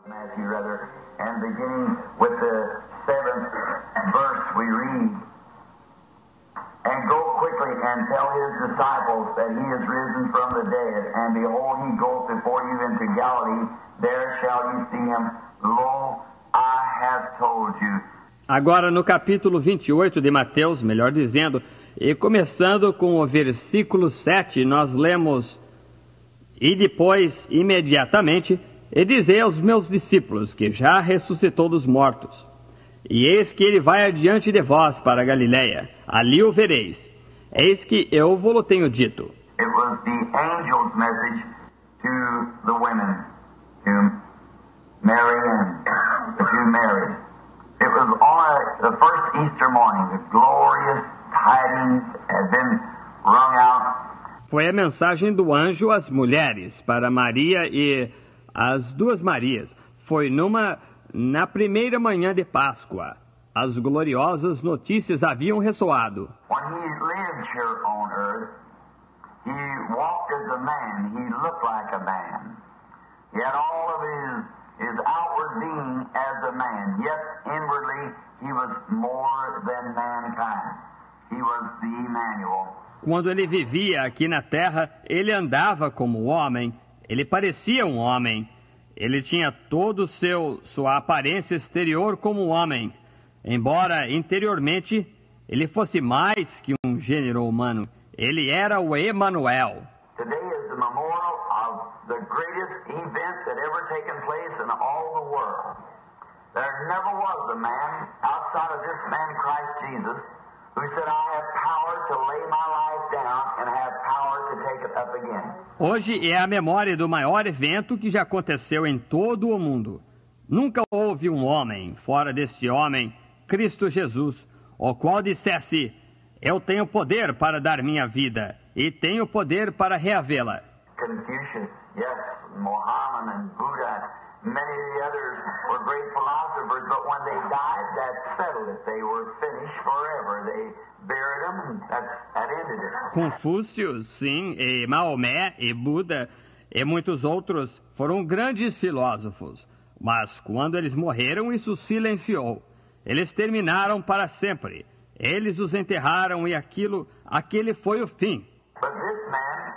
Matthew, rather, and beginning with the 7th verse we read, and go quickly and tell his disciples that he is risen from the dead, and behold, he goeth before you into Galilee, there shall you see him. Lo, I have told you. Agora no capítulo 28 de Mateus, melhor dizendo, e começando com o versículo 7, nós lemos: E depois, imediatamente, e dizei aos meus discípulos que já ressuscitou dos mortos. E eis que ele vai adiante de vós para a Galiléia, ali o vereis. Eis que eu vos tenho dito. It was the angel's message to the women, to Mary and the two Marys. It was on the first Easter morning. The glorious tidings had been rung out. Foi a mensagem do anjo às mulheres, para Maria e as duas Marias. Foi na primeira manhã de Páscoa. As gloriosas notícias haviam ressoado. When he lived here on earth, he walked as a man. He looked like a man. He had all of his outward being as a man, yet inwardly he was more than mankind. He was the Emmanuel. Quando ele vivia aqui na terra, ele andava como homem, ele parecia um homem. Ele tinha todo sua aparência exterior como homem, embora interiormente ele fosse mais que um gênero humano. Ele era o Emanuel. Today is the memorial of the greatest event that ever taken place in all the world. There never was a man outside of this man Christ Jesus who said, I have power to lay my life down and have power to take it up again. Hoje é a memória do maior evento que já aconteceu em todo o mundo. Nunca houve um homem, fora deste homem, Cristo Jesus, o qual dissesse, eu tenho poder para dar minha vida e tenho poder para reavê-la. Confucius, yes, Mohammed and Buddha, many of the others were great philosophers, but when they died, that settled it. They were finished forever. They buried them, and that ended it. Confúcio, sim, e Maomé, e Buda, e muitos outros foram grandes filósofos. Mas quando eles morreram, isso silenciou. Eles terminaram para sempre. Eles os enterraram e aquele foi o fim. But this man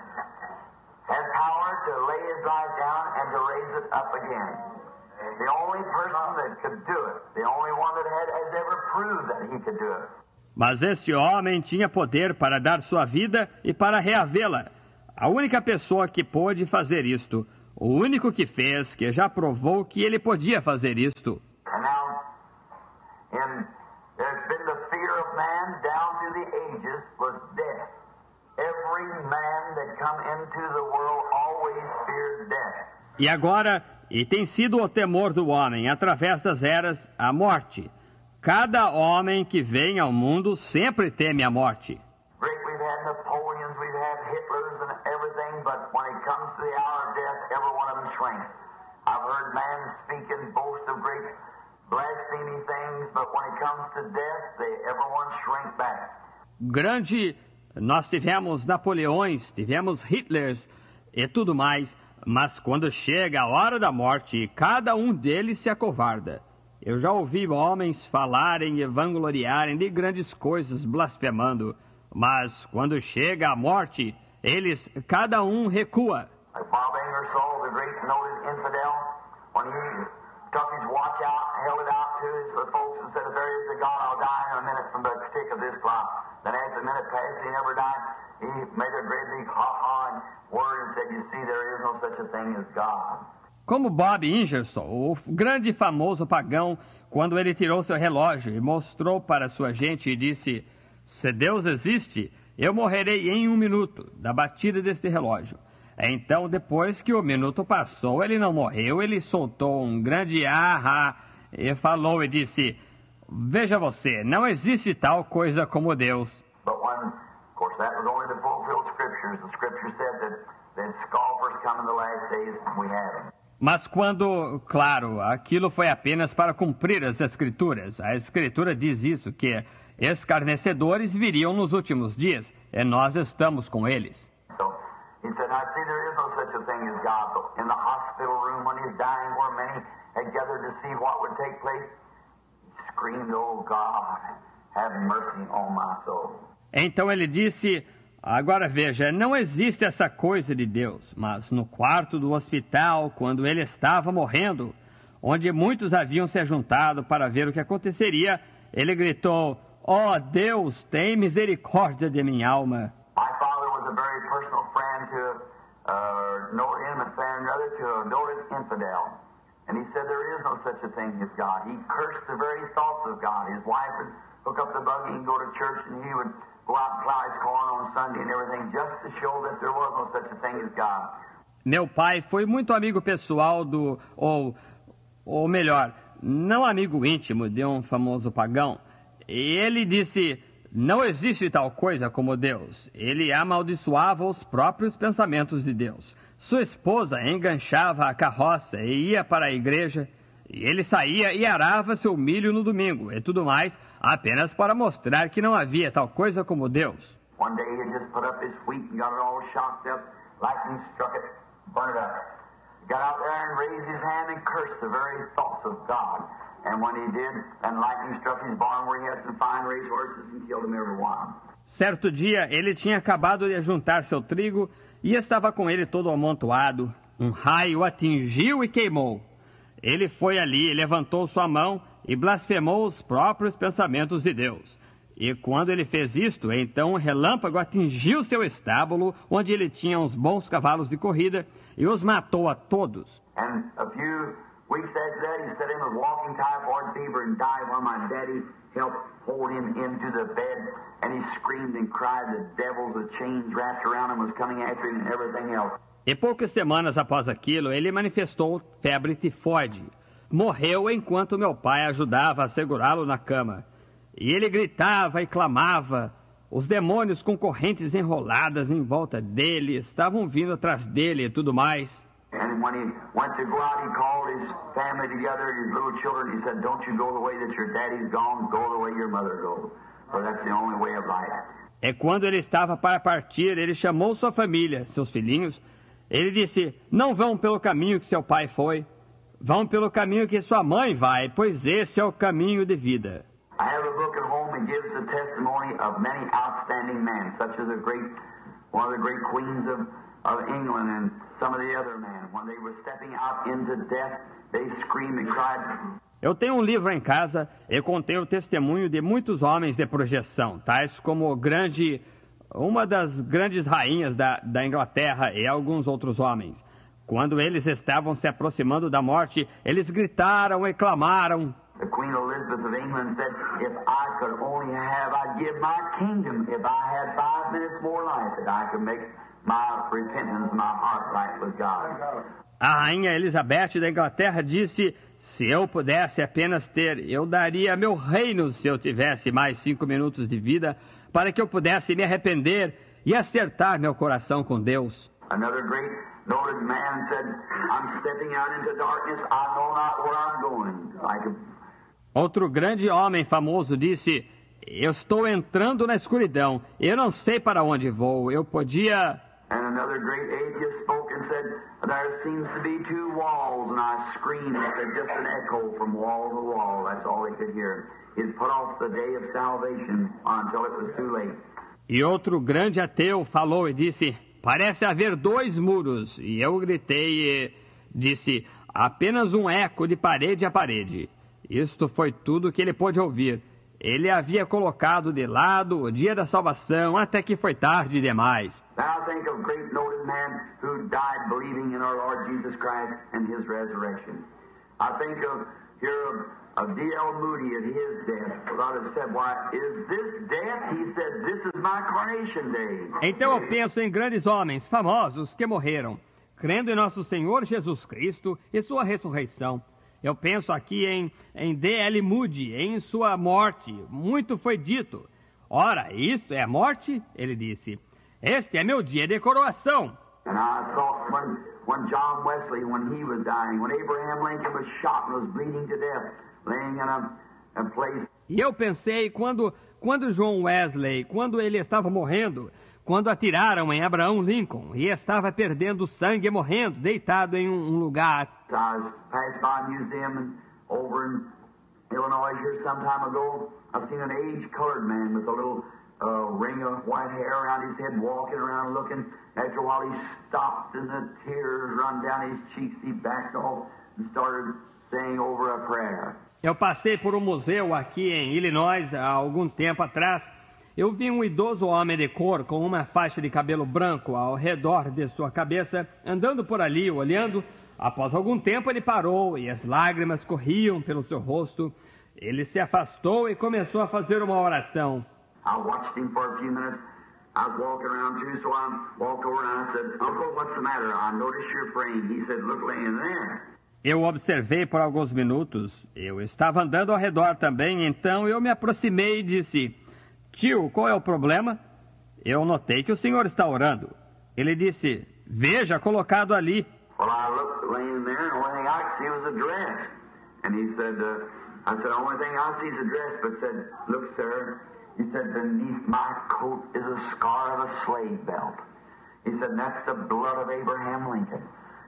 had power to lay his life down and to raise it up again. The only person that could do it, the only one that has ever proved that he could do it. Mas esse homem tinha poder para dar sua vida e para reavê-la. A única pessoa que pôde fazer isto, o único que fez, que já provou que ele podia fazer isto. And now, there's been the fear of man down through the ages was death. Every man that come into the world always feared death. E agora, tem sido o temor do homem, através das eras, a morte. Cada homem que vem ao mundo sempre teme a morte. Great, we've had Napoleons, we've had Hitlers and everything, but when it comes to the hour of death, every one of them shrinks. I've heard man speak and boast of great blaspheming things, but when it comes to death, everyone shrink back. Grande, nós tivemos Napoleões, tivemos Hitlers e tudo mais, mas quando chega a hora da morte, cada um deles se acovarda. Eu já ouvi homens falarem e vangloriarem de grandes coisas, blasfemando, mas quando chega a morte, cada um recua. Like Bob Ingersoll, the great noted infidel, when he took his watch out, held it out to his folks and said, if there is a God, I'll die in a minute from the tick of this clock. Then as the minute passed, he never died. He made a great big ha-ha and word and said, you see, there is no such a thing as God. Como Bob Ingersoll, o grande e famoso pagão, quando ele tirou seu relógio e mostrou para sua gente e disse, se Deus existe, eu morrerei em 1 minuto da batida deste relógio. Então, depois que o minuto passou, ele não morreu, ele soltou um grande ah e falou e disse, veja você, não existe tal coisa como Deus. But when, of course, that was only the fulfilled scriptures. The scripture said that scoffers come in the last days, and we have them. Mas quando, claro, aquilo foi apenas para cumprir as Escrituras. A Escritura diz isso, que escarnecedores viriam nos últimos dias, e nós estamos com eles. So, he said, I see there is no such a thing as God, but in the hospital room when he's dying, where many had see what would take place, he screamed, "Oh God, have mercy on my soul." Então ele disse: agora veja, não existe essa coisa de Deus, mas no quarto do hospital, quando ele estava morrendo, onde muitos haviam se juntado para ver o que aconteceria, ele gritou: ó Deus, tem misericórdia de minha alma. My father was a very personal friend to no intimate friend, rather, to a noted infidel. And he said there is no such a thing as God. He cursed the very thoughts of God. His wife would hook up the buggy and go to church, and he would go out and plow his corn on Sunday and everything, just to show that there was no such a thing as God. Meu pai foi muito amigo pessoal ou melhor, não amigo íntimo de um famoso pagão. E ele disse: não existe tal coisa como Deus. Ele amaldiçoava os próprios pensamentos de Deus. Sua esposa enganchava a carroça e ia para a igreja. E ele saía e arava seu milho no domingo e tudo mais, apenas para mostrar que não havia tal coisa como Deus. One day he just put up his wheat and got it all shocked up. Lightning struck it, burned it up. He got out there and raised his hand and cursed the very thoughts of God. And when he did, and lightning struck his barn where he had some fine race horses and killed them every one. Certo dia, ele tinha acabado de juntar seu trigo e estava com ele todo amontoado. Um raio atingiu e queimou. Ele foi ali, levantou sua mão e blasfemou os próprios pensamentos de Deus. E quando ele fez isto, então um relâmpago atingiu seu estábulo, onde ele tinha uns bons cavalos de corrida, e os matou a todos. And a few weeks after that, he said he was walking typhoid fever and died while my daddy helped hold him into the bed, and he screamed and cried. The devils with chains wrapped around him was coming after him and everything else. E poucas semanas após aquilo, ele manifestou febre tifoide. Morreu enquanto meu pai ajudava a segurá-lo na cama. E ele gritava e clamava. Os demônios com correntes enroladas em volta dele estavam vindo atrás dele e tudo mais. And when he went to go out, he called his family together, his little children. He said, "Don't you go the way that your daddy's gone, go the way your mother goes. For that's the only way of life." E quando ele estava para partir, ele chamou sua família, seus filhinhos. Ele disse: não vão pelo caminho que seu pai foi, vão pelo caminho que sua mãe vai, pois esse é o caminho de vida. I have a book at home that gives the testimony of many outstanding men, such as one of the great queens of England and some of the other men. When they were stepping out into death, they screamed and cried. Eu tenho um livro em casa e contém o testemunho de muitos homens de projeção, tais como uma das grandes rainhas da Inglaterra e alguns outros homens. Quando eles estavam se aproximando da morte, eles gritaram e clamaram. The Queen Elizabeth of England said, "If I could only have, I'd give my kingdom if I had 5 minutes more life, that I could make my repentance, my heart right with God." A rainha Elizabeth da Inglaterra disse: se eu pudesse apenas eu daria meu reino se eu tivesse mais 5 minutos de vida, para que eu pudesse me arrepender e acertar meu coração com Deus. Another great noted man said, "I'm stepping out into darkness, I know not where I'm going." Outro grande homem famoso disse: eu estou entrando na escuridão, eu não sei para onde vou, eu podia... And another great atheist spoke and said, "There seems to be 2 walls," and I screamed, and said, "Just an echo from wall to wall." That's all they could hear. He'd put off the day of salvation until it was too late. E outro grande ateu falou e disse: parece haver 2 muros. E eu gritei e disse: apenas um eco de parede a parede. Isto foi tudo que ele pôde ouvir. Ele havia colocado de lado o dia da salvação até que foi tarde demais. Now think of great noted man who died believing in our Lord Jesus Christ and His resurrection. I think of D.L. Moody at his death. God has said, "Why is this death?" He said, "This is my coronation day." Então eu penso em grandes homens famosos que morreram, crendo em nosso Senhor Jesus Cristo e sua ressurreição. Eu penso aqui em D.L. Moody, em sua morte. Muito foi dito. Ora, isto é a morte? Ele disse. Este é meu dia de coroação. And I thought when John Wesley, when he was dying, when Abraham Lincoln was shot and was bleeding to death, laying in a place. E eu pensei quando John Wesley, quando ele estava morrendo, quando atiraram em Abraham Lincoln e estava perdendo sangue e morrendo, deitado em um lugar. I passed by a museum and over in Illinois here some time ago, I've seen an age-colored man with a little ring of white hair around his head, walking around looking. After a while, he stopped, and the tears run down his cheeks. He backed off and started saying over a prayer. Eu passei por um museu aqui em Illinois há algum tempo atrás. Eu vi um idoso homem de cor com uma faixa de cabelo branco ao redor de sua cabeça, andando por ali, olhando. Após algum tempo ele parou e as lágrimas corriam pelo seu rosto. Ele se afastou e começou a fazer uma oração. I watched him for a few minutes. I was walking around too, so I walked over and I said, "Uncle, what's the matter? I noticed you're praying." He said, "Look laying there." Eu observei por alguns minutos. Eu estava andando ao redor também, então eu me aproximei e disse: "Tio, qual é o problema?" Eu notei que o senhor está orando. Ele disse: "Veja, colocado ali." Well, I looked laying there, and the only thing I could see was a dress. And he said, I said, "The only thing I see is a dress." But said, "Look, sir," he said, "beneath my coat is a scar of a slave belt." He said, "And that's the blood of Abraham Lincoln."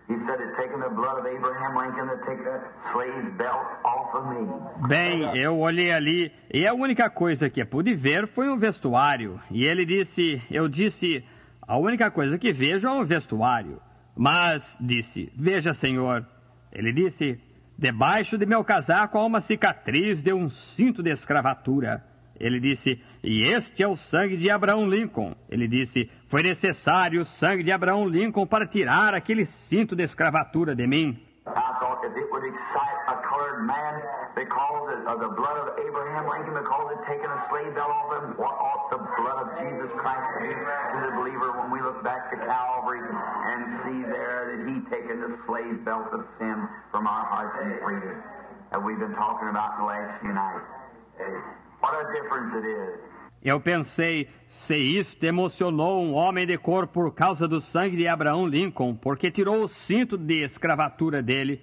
He said, "It's taken the blood of Abraham Lincoln to take that slave belt off of me." Bem, eu olhei ali e a única coisa que pude ver foi um vestuário. E ele disse, eu disse, a única coisa que vejo é um vestuário. Mas, disse, veja, senhor. Ele disse, debaixo de meu casaco há uma cicatriz de um cinto de escravatura. Ele disse, e este é o sangue de Abraham Lincoln. Ele disse, foi necessário o sangue de Abraham Lincoln para tirar aquele cinto de escravatura de mim. I thought if it would excite a colored man because of the blood of Abraham Lincoln, because it taken a slave belt off him, what ought the blood of Jesus Christ to do to the believer when we look back to Calvary and see there that he taken the slave belt of sin from our hearts and freedom that we've been talking about in the last few nights. What a difference it is. Eu pensei, se isto emocionou um homem de cor por causa do sangue de Abraham Lincoln, porque tirou o cinto de escravatura dele,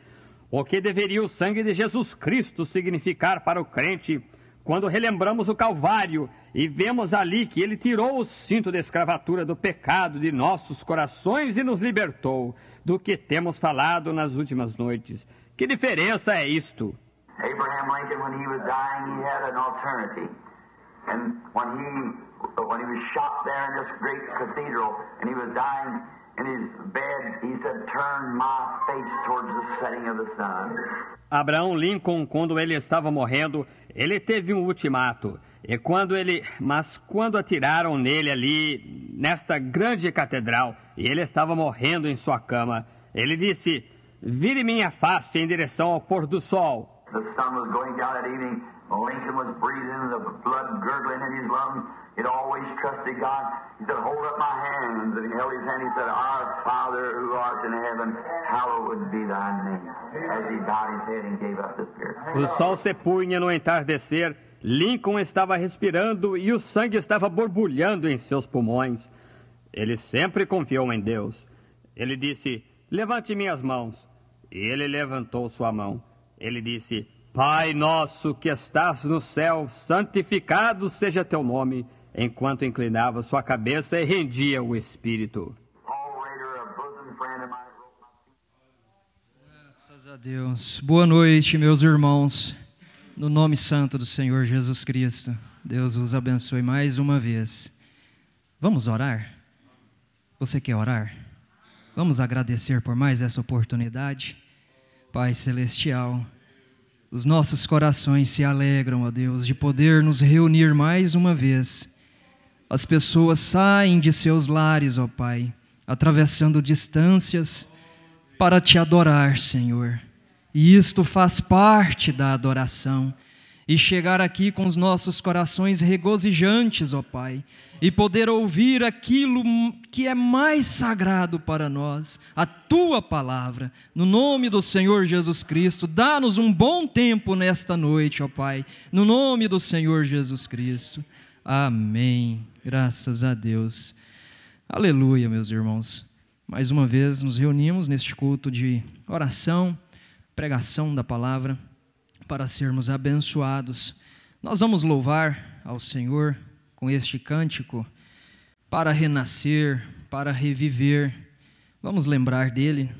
o que deveria o sangue de Jesus Cristo significar para o crente, quando relembramos o Calvário e vemos ali que ele tirou o cinto de escravatura do pecado de nossos corações e nos libertou, do que temos falado nas últimas noites. Que diferença é isto? Abraham Lincoln, when he was dying, he had an alternative. And when he was shot there in this great cathedral, and he was dying in his bed, he said, "Turn my face towards the setting of the sun." Abraham Lincoln, quando ele estava morrendo, ele teve um ultimato. Mas quando atiraram nele ali, nesta grande catedral, e ele estava morrendo em sua cama, ele disse, vire minha face em direção ao pôr do sol. The sun was going down that evening. Lincoln was breathing, the blood gurgling in his lungs. He'd always trusted God. He said, "Hold up my hands." And he held his hand. He said, "Our Father who art in heaven, hallowed be thy name." As he bowed his head and gave up the spirit. O sol se punha no entardecer. Lincoln estava respirando e o sangue estava borbulhando em seus pulmões. Ele sempre confiou em Deus. Ele disse, levante minhas mãos. E ele levantou sua mão. Ele disse, Pai nosso que estás no céu, santificado seja teu nome, enquanto inclinava sua cabeça e rendia o espírito. Graças a Deus. Boa noite, meus irmãos. No nome santo do Senhor Jesus Cristo, Deus os abençoe mais uma vez. Vamos orar? Você quer orar? Vamos agradecer por mais essa oportunidade. Pai Celestial, os nossos corações se alegram, ó Deus, de poder nos reunir mais uma vez. As pessoas saem de seus lares, ó Pai, atravessando distâncias para te adorar, Senhor. E isto faz parte da adoração. E chegar aqui com os nossos corações regozijantes, ó Pai, e poder ouvir aquilo que é mais sagrado para nós, a Tua Palavra, no nome do Senhor Jesus Cristo. Dá-nos um bom tempo nesta noite, ó Pai, no nome do Senhor Jesus Cristo. Amém. Graças a Deus. Aleluia, meus irmãos. Mais uma vez nos reunimos neste culto de oração, pregação da Palavra, para sermos abençoados. Nós vamos louvar ao Senhor com este cântico para renascer, para reviver. Vamos lembrar dele.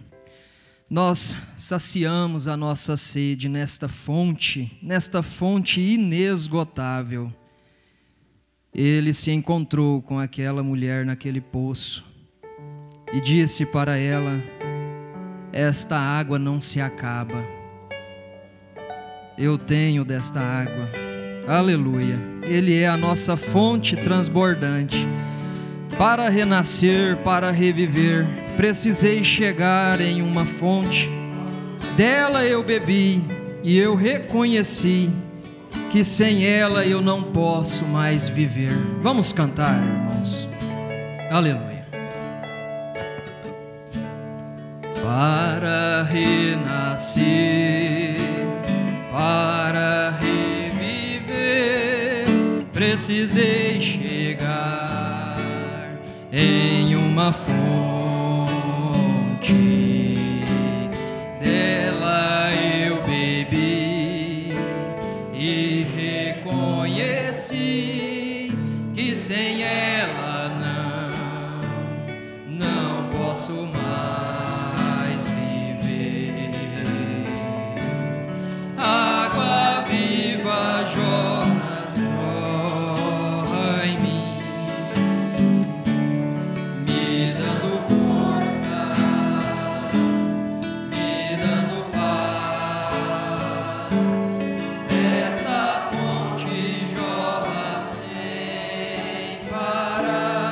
nós saciamos a nossa sede nesta fonte inesgotável. Ele se encontrou com aquela mulher naquele poço e disse para ela: esta água não se acaba. Eu tenho desta água. Aleluia. Ele é a nossa fonte transbordante. Para renascer, para reviver, precisei chegar em uma fonte. Dela eu bebi e eu reconheci que sem ela eu não posso mais viver. Vamos cantar, irmãos. Aleluia. Para renascer, para reviver, precisei chegar em uma fonte. Dela eu bebi e reconheci que sem ela não posso mais viver. Água viva jorra em mim, me dando forças, me dando paz. Essa fonte jorra sem parar.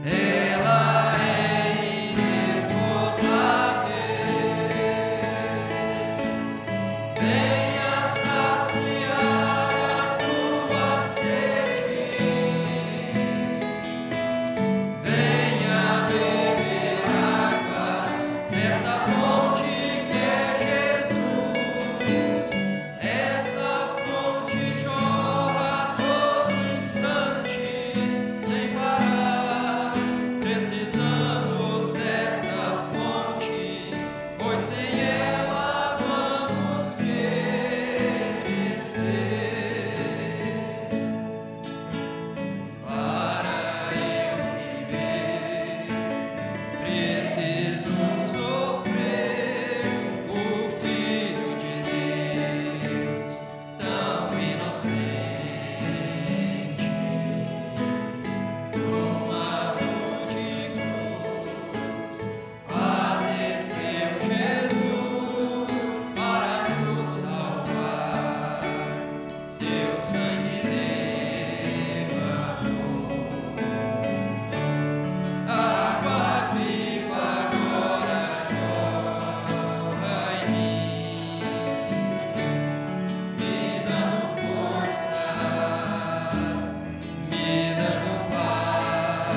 Ela é inesgotável. Venha saciar a tua sede. Venha beber água dessa fonte que é Jesus. Essa fonte jorra a todo instante, sem parar. Precisamos desta fonte, pois sem ela vamos perecer. Para eu viver, preciso sofrer. O Filho de Deus, tão inocente, numa rude cruz, padeceu Jesus para nos salvar. Seu sangue derramou. Água viva agora jorra em mim, me dando força, me dando paz.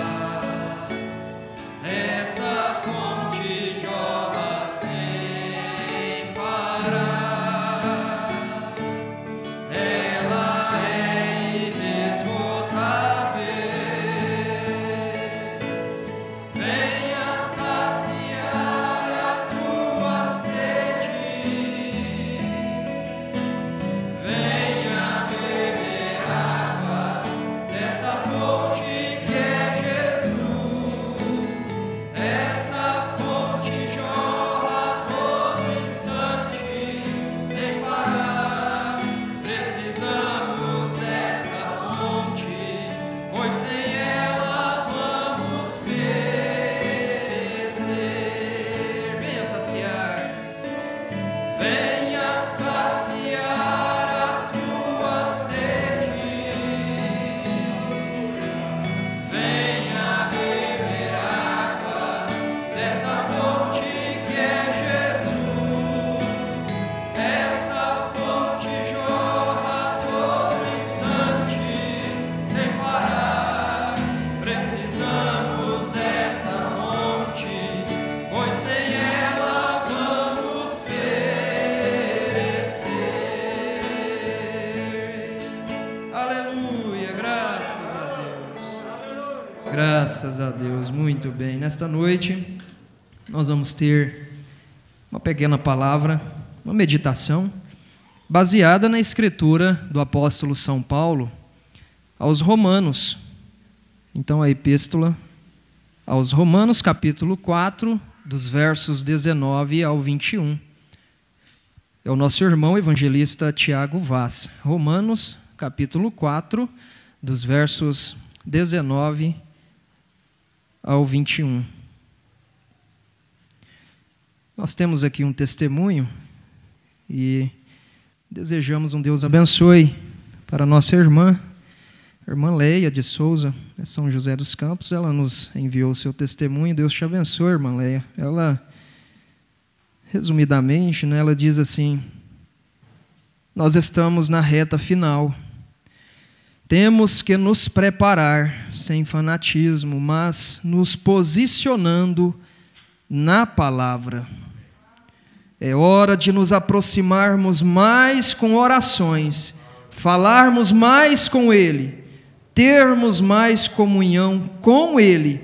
Essa fonte jorra sem parar. Ela é inesgotável. Venha saciar a tua sede. Venha beber água dessa fonte que é Jesus. Essa fonte jorra a todo instante, sem parar. Precisamos desta fonte, pois sem ela vamos perecer. Venha saciar. Venha saciar a tua sede. Venha beber água dessa fonte que é Jesus. Essa fonte jorra a todo instante, sem parar. Precisamos dessa fonte, pois sem ela vamos perecer. Aleluia, graças a Deus. Graças a Deus, muito bem. Nesta noite, nós vamos ter uma pequena palavra, uma meditação, baseada na escritura do apóstolo São Paulo aos Romanos. Então, a epístola aos Romanos, capítulo 4, dos versos 19 ao 21. É o nosso irmão evangelista Tiago Vaz. Romanos, capítulo 4, dos versos 19 ao 21. Nós temos aqui um testemunho e desejamos um Deus abençoe para nossa irmã Leia de Souza, de São José dos Campos. Ela nos enviou o seu testemunho. Deus te abençoe, irmã Leia. Ela, resumidamente, ela diz assim: nós estamos na reta final. Temos que nos preparar, sem fanatismo, mas nos posicionando na palavra. É hora de nos aproximarmos mais com orações, falarmos mais com Ele, termos mais comunhão com Ele.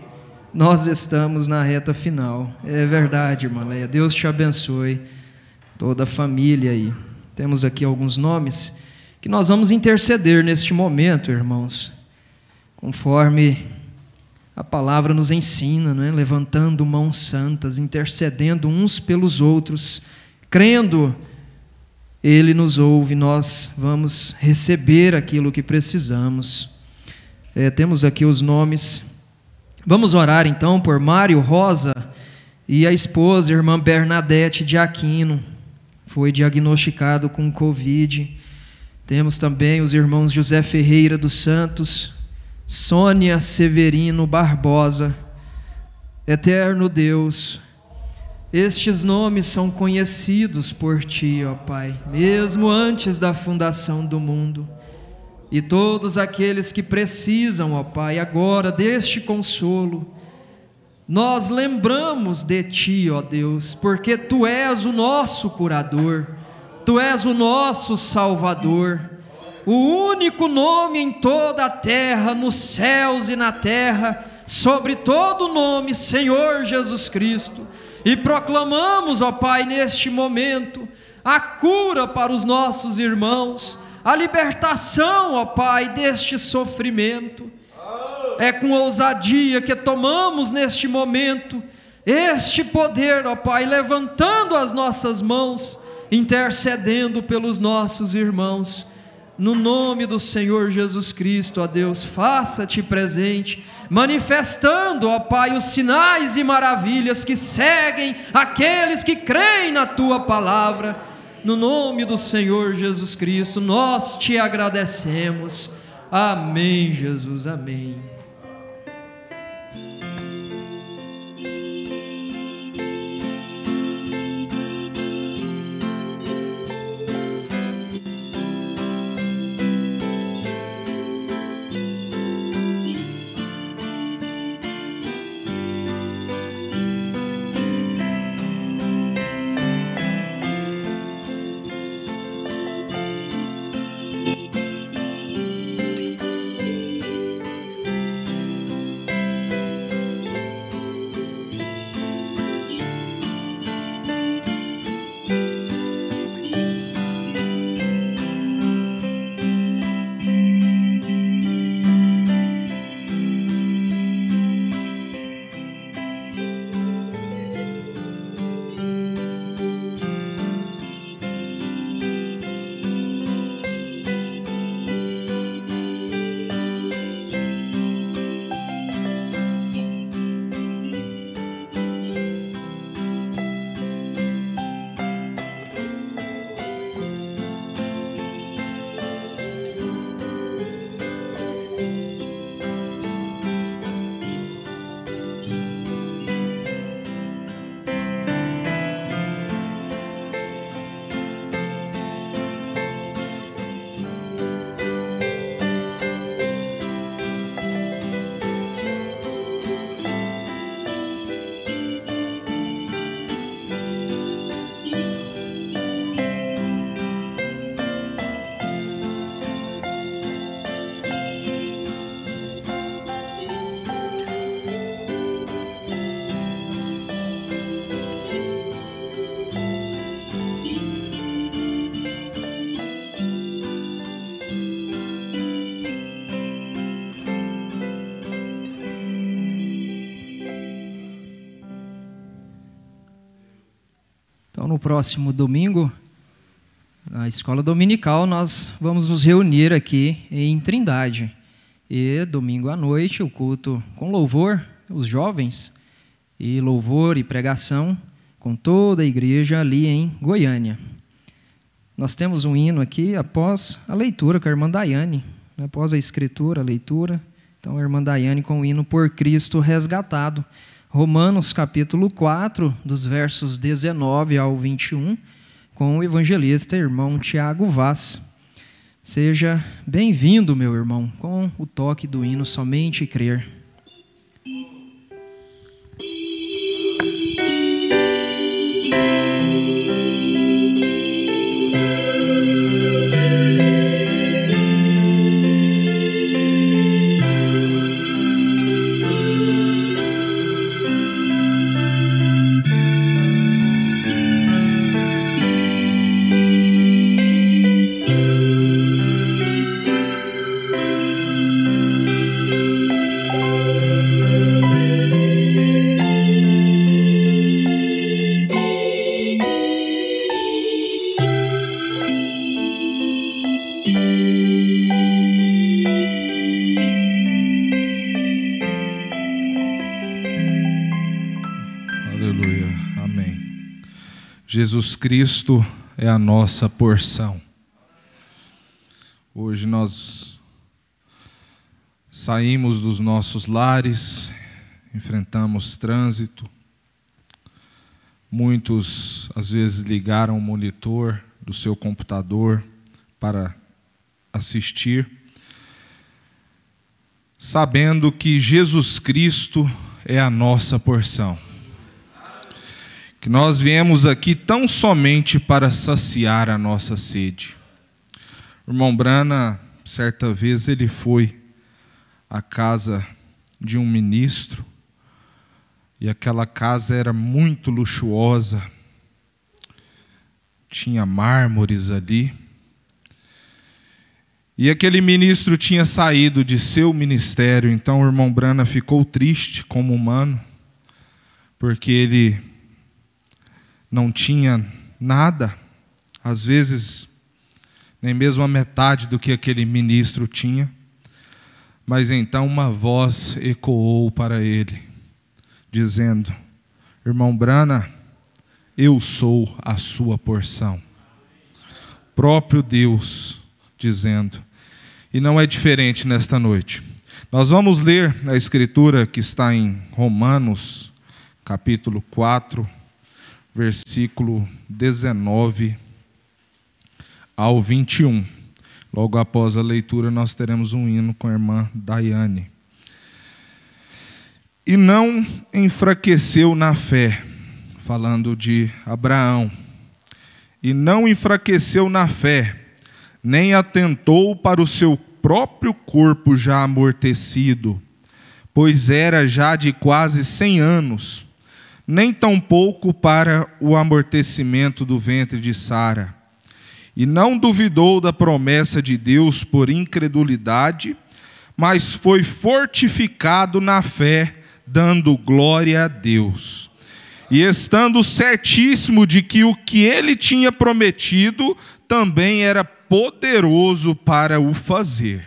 Nós estamos na reta final. É verdade, irmã Leia. Deus te abençoe, toda a família aí. Temos aqui alguns nomes que nós vamos interceder neste momento, irmãos, conforme a palavra nos ensina, levantando mãos santas, intercedendo uns pelos outros, crendo, Ele nos ouve, nós vamos receber aquilo que precisamos. Temos aqui os nomes. Vamos orar então por Mário Rosa e a esposa, a irmã Bernadette de Aquino, foi diagnosticado com Covid. Temos também os irmãos José Ferreira dos Santos, Sônia Severino Barbosa. Eterno Deus, estes nomes são conhecidos por Ti, ó Pai, mesmo antes da fundação do mundo. E todos aqueles que precisam, ó Pai, agora deste consolo, nós lembramos de Ti, ó Deus, porque Tu és o nosso curador, Tu és o nosso Salvador, o único nome em toda a terra, nos céus e na terra, sobre todo nome, Senhor Jesus Cristo. E proclamamos, ó Pai, neste momento, a cura para os nossos irmãos, a libertação, ó Pai, deste sofrimento. É com ousadia que tomamos neste momento este poder, ó Pai, levantando as nossas mãos, intercedendo pelos nossos irmãos. No nome do Senhor Jesus Cristo, ó Deus, faça-te presente, manifestando, ó Pai, os sinais e maravilhas que seguem aqueles que creem na Tua palavra. No nome do Senhor Jesus Cristo, nós Te agradecemos. Amém, Jesus, amém. próximo domingo, na escola dominical, nós vamos nos reunir aqui em Trindade. E domingo à noite, o culto com louvor, os jovens, e louvor e pregação com toda a igreja ali em Goiânia. Nós temos um hino aqui após a leitura com a irmã Daiane, após a escritura, a leitura. Então, a irmã Daiane com o hino Por Cristo Resgatado. Romanos capítulo 4, dos versos 19 ao 21, com o evangelista irmão Tiago Vaz. Seja bem-vindo, meu irmão, com o toque do hino Somente Crer. Jesus Cristo é a nossa porção. Hoje nós saímos dos nossos lares, enfrentamos trânsito. Muitos, às vezes, ligaram o monitor do seu computador para assistir, sabendo que Jesus Cristo é a nossa porção. Que nós viemos aqui tão somente para saciar a nossa sede. O irmão Brana, certa vez, ele foi à casa de um ministro, e aquela casa era muito luxuosa, tinha mármores ali, e aquele ministro tinha saído de seu ministério. Então o irmão Brana ficou triste como humano, porque ele não tinha nada, às vezes nem mesmo a metade do que aquele ministro tinha. Mas então uma voz ecoou para ele, dizendo: irmão Brana, eu sou a sua porção. Próprio Deus dizendo. E não é diferente nesta noite. Nós vamos ler a escritura que está em Romanos, capítulo 4, versículo 19 ao 21. Logo após a leitura, nós teremos um hino com a irmã Daiane. E não enfraqueceu na fé, falando de Abraão, e não enfraqueceu na fé, nem atentou para o seu próprio corpo já amortecido, pois era já de quase 100 anos, nem tampouco para o amortecimento do ventre de Sara. E não duvidou da promessa de Deus por incredulidade, mas foi fortificado na fé, dando glória a Deus. E estando certíssimo de que o que ele tinha prometido também era poderoso para o fazer.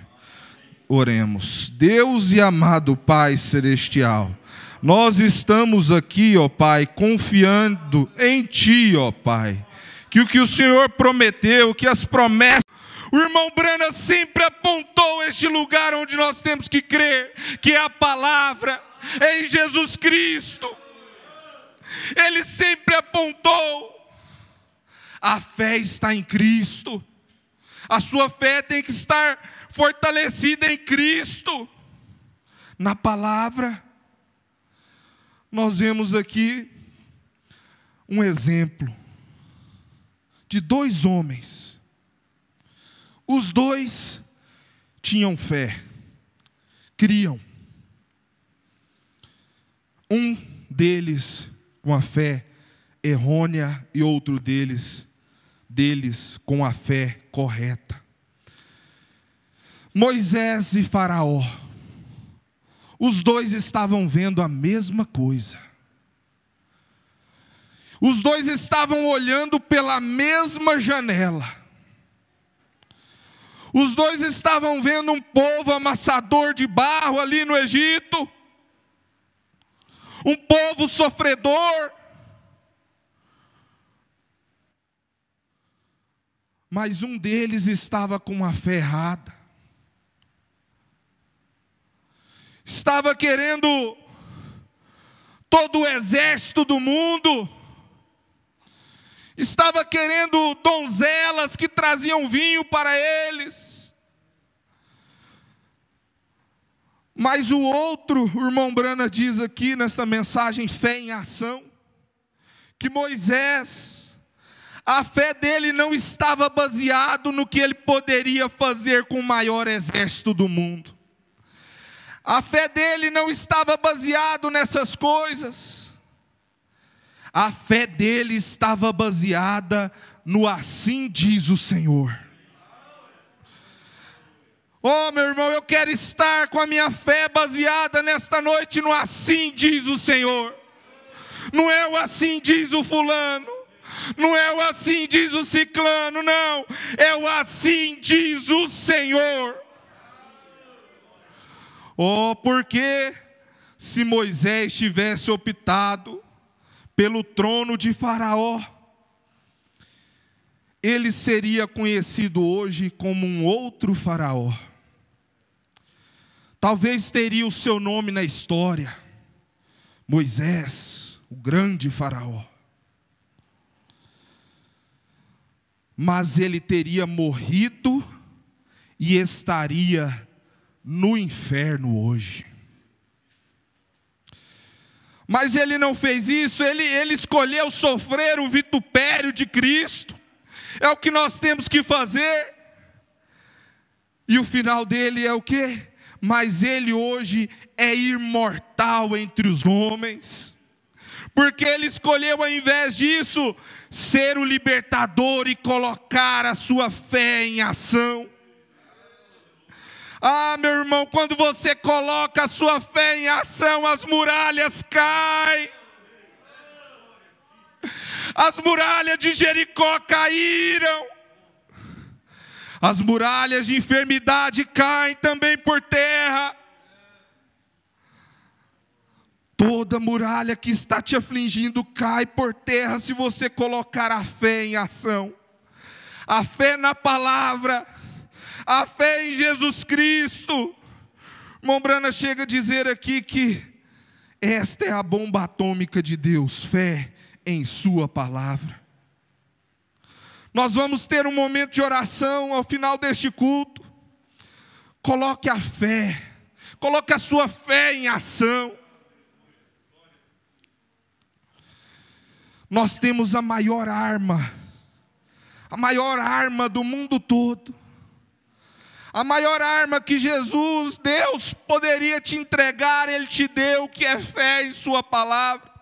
Oremos. Deus e amado Pai Celestial, nós estamos aqui, ó Pai, confiando em Ti, ó Pai, que o que o Senhor prometeu, que as promessas... O irmão Brana sempre apontou este lugar onde nós temos que crer, que é a palavra, é em Jesus Cristo. Ele sempre apontou, a fé está em Cristo, a sua fé tem que estar fortalecida em Cristo, na palavra. Nós vemos aqui um exemplo de dois homens. Os dois tinham fé, criam. Um deles com a fé errônea e outro deles com a fé correta. Moisés e Faraó, os dois estavam vendo a mesma coisa. Os dois estavam olhando pela mesma janela. Os dois estavam vendo um povo amassador de barro ali no Egito. Um povo sofredor. Mas um deles estava com uma fé errada. Estava querendo todo o exército do mundo. Estava querendo donzelas que traziam vinho para eles. Mas o outro, o irmão Brana diz aqui nesta mensagem, fé em ação, que Moisés, a fé dele não estava baseado no que ele poderia fazer com o maior exército do mundo. A fé dele não estava baseado nessas coisas. A fé dele estava baseada no assim diz o Senhor. Oh, meu irmão, eu quero estar com a minha fé baseada nesta noite no assim diz o Senhor. Não é o assim diz o fulano, não é o assim diz o ciclano, não. É o assim diz o Senhor. Oh, porque se Moisés tivesse optado pelo trono de Faraó, ele seria conhecido hoje como um outro Faraó. Talvez teria o seu nome na história, Moisés, o grande Faraó. Mas ele teria morrido e estaria no inferno hoje. Mas ele não fez isso, ele escolheu sofrer o vitupério de Cristo. É o que nós temos que fazer. E o final dele é o quê? Mas ele hoje é imortal entre os homens. Porque ele escolheu, ao invés disso, ser o libertador e colocar a sua fé em ação. Ah, meu irmão, quando você coloca a sua fé em ação, as muralhas caem. As muralhas de Jericó caíram. As muralhas de enfermidade caem também por terra. Toda muralha que está te afligindo cai por terra se você colocar a fé em ação. A fé na palavra. A fé em Jesus Cristo. Irmão Brana chega a dizer aqui que esta é a bomba atômica de Deus, fé em sua palavra. Nós vamos ter um momento de oração ao final deste culto. Coloque a fé, coloque a sua fé em ação. Nós temos a maior arma do mundo todo. A maior arma que Jesus, Deus, poderia te entregar, Ele te deu, que é fé em sua palavra.